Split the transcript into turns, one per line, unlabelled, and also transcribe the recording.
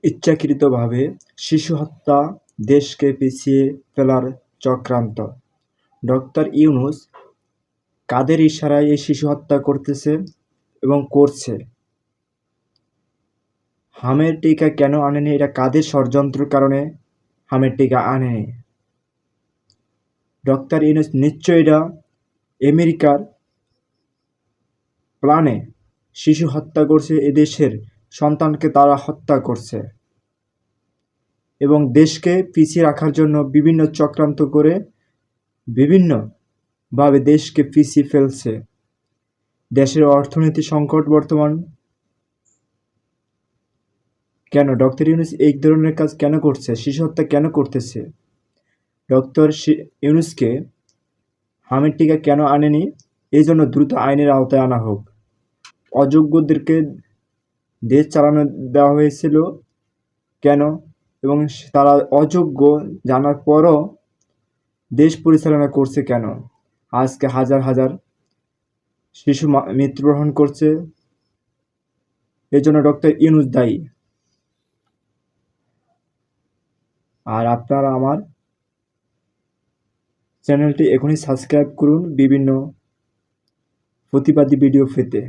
ইচ্ছাকৃতভাবে শিশু হত্যা দেশকে পিছিয়ে ফেলার চক্রান্ত। ডক্টর ইউনূস কাদের ইশারায় এই শিশু হত্যা করতেছে এবং করছে? হামের টিকা কেন আনেনি? এটা কাদের ষড়যন্ত্রের কারণে হামের টিকা আনেনি? ডক্টর ইউনূস নিশ্চয়ই এটা আমেরিকার প্ল্যানে শিশু হত্যা করছে, এদেশের সন্তানকে তারা হত্যা করছে এবং দেশকে পিছিয়ে রাখার জন্য বিভিন্ন চক্রান্ত করে বিভিন্নভাবে দেশকে পিছিয়ে ফেলছে। দেশের অর্থনীতি সংকট বর্তমান। কেন ডক্টর ইউনূস এই ধরনের কাজ কেন করছে? শিশু হত্যা কেন করতেছে? ডক্টর ইউনূসকে হামের টিকা কেন আনেনি? এই জন্য দ্রুত আইনের আওতায় আনা হোক। অযোগ্যদেরকে দেশ চালানো দেওয়া হয়েছিল কেন? এবং তারা অযোগ্য জানার পরও দেশ পরিচালনা করছে কেন? আজকে হাজার হাজার শিশু মৃত্যুবরণ করছে, এর জন্য ডক্টর ইউনূস দায়ী। আর আপনারা আমার চ্যানেলটি এখনই সাবস্ক্রাইব করুন বিভিন্ন প্রতিবাদী ভিডিও পেতে।